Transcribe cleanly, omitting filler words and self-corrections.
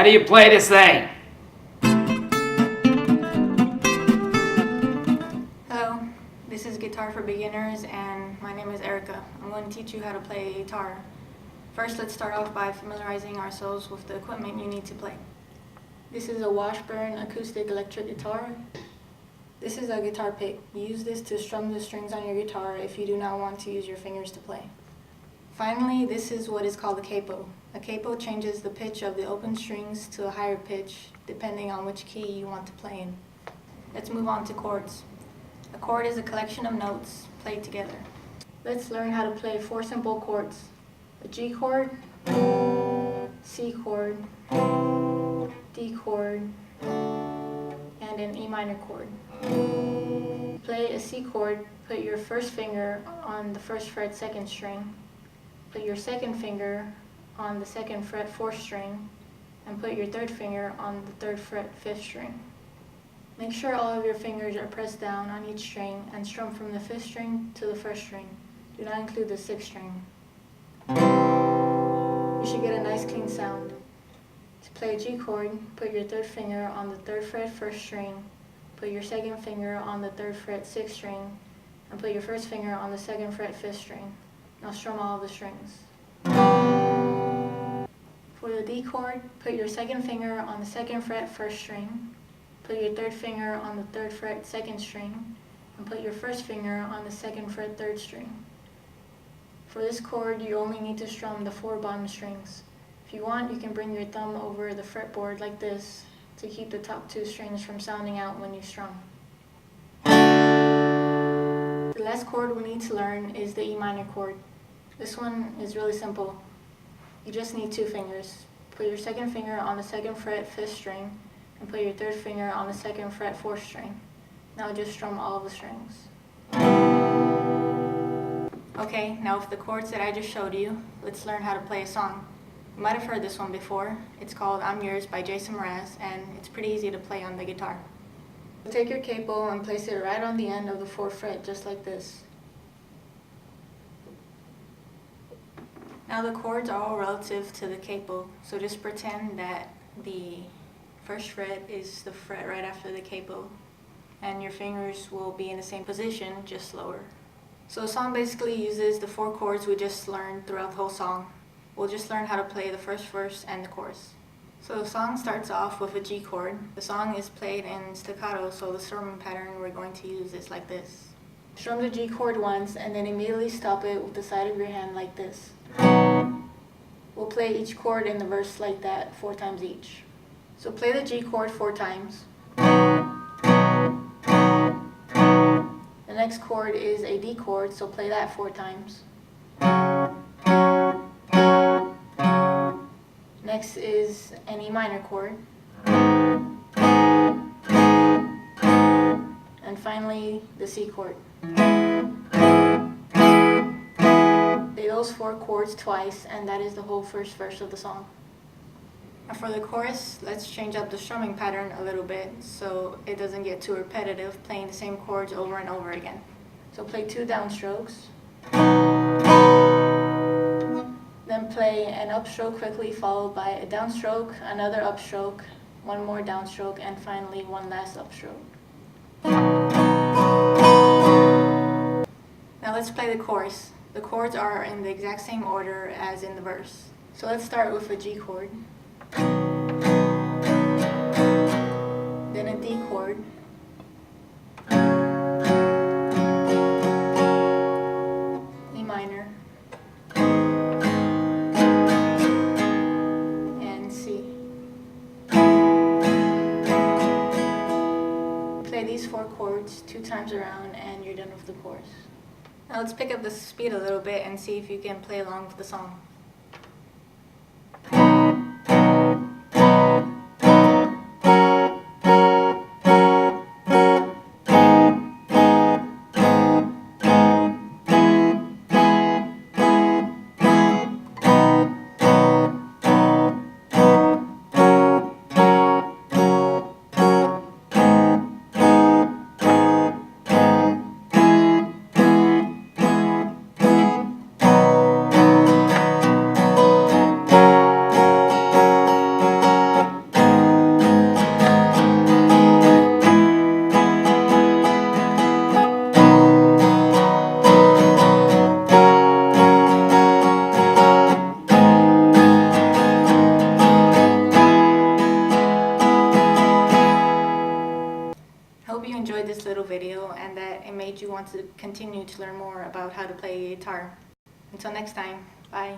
do you play this thing? Hello, this is Guitar for Beginners and my name is Erica. I'm going to teach you how to play guitar. First, let's start off by familiarizing ourselves with the equipment you need to play. This is a Washburn acoustic electric guitar. This is a guitar pick. Use this to strum the strings on your guitar if you do not want to use your fingers to play. Finally, this is what is called a capo. A capo changes the pitch of the open strings to a higher pitch depending on which key you want to play in. Let's move on to chords. A chord is a collection of notes played together. Let's learn how to play 4 simple chords. A G chord, C chord, D chord, and an E minor chord. Play a C chord, put your first finger on the first fret 2nd string, put your second finger on the 2nd fret 4th string, and put your third finger on the 3rd fret 5th string. Make sure all of your fingers are pressed down on each string and strum from the 5th string to the 1st string. Do not include the 6th string. You should get a nice clean sound. To play a G chord, put your 3rd finger on the 3rd fret 1st string, put your 2nd finger on the 3rd fret 6th string, and put your 1st finger on the 2nd fret 5th string. Now strum all of the strings. For the D chord, put your 2nd finger on the 2nd fret 1st string, put your 3rd finger on the 3rd fret 2nd string, and put your 1st finger on the 2nd fret 3rd string. For this chord, you only need to strum the 4 bottom strings. If you want, you can bring your thumb over the fretboard like this to keep the top 2 strings from sounding out when you strum. The last chord we need to learn is the E minor chord. This one is really simple. You just need 2 fingers. Put your 2nd finger on the 2nd fret 5th string and put your 3rd finger on the 2nd fret 4th string. Now just strum all of the strings. Okay, now with the chords that I just showed you, let's learn how to play a song. You might have heard this one before. It's called I'm Yours by Jason Mraz, and it's pretty easy to play on the guitar. Take your capo and place it right on the end of the 4th fret, just like this. Now the chords are all relative to the capo, so just pretend that the 1st fret is the fret right after the capo, and your fingers will be in the same position, just slower. So the song basically uses the 4 chords we just learned throughout the whole song. We'll just learn how to play the 1st verse and the chorus. So the song starts off with a G chord. The song is played in staccato, so the strumming pattern we're going to use is like this. Strum the G chord once and then immediately stop it with the side of your hand like this. We'll play each chord in the verse like that 4 times each. So play the G chord 4 times. The next chord is a D chord, so play that 4 times. Next is an E minor chord. And finally, the C chord. Play those 4 chords twice, and that is the whole 1st verse of the song. Now for the chorus, let's change up the strumming pattern a little bit so it doesn't get too repetitive, playing the same chords over and over again. So play 2 downstrokes. Then play an upstroke quickly, followed by a downstroke, another upstroke, 1 more downstroke, and finally 1 last upstroke. Now let's play the chorus. The chords are in the exact same order as in the verse. So let's start with a G chord, then a D chord, E minor, and C. Play these 4 chords 2 times around and you're done with the chorus. Now let's pick up the speed a little bit and see if you can play along with the song. want to continue to learn more about how to play guitar. Until next time, bye.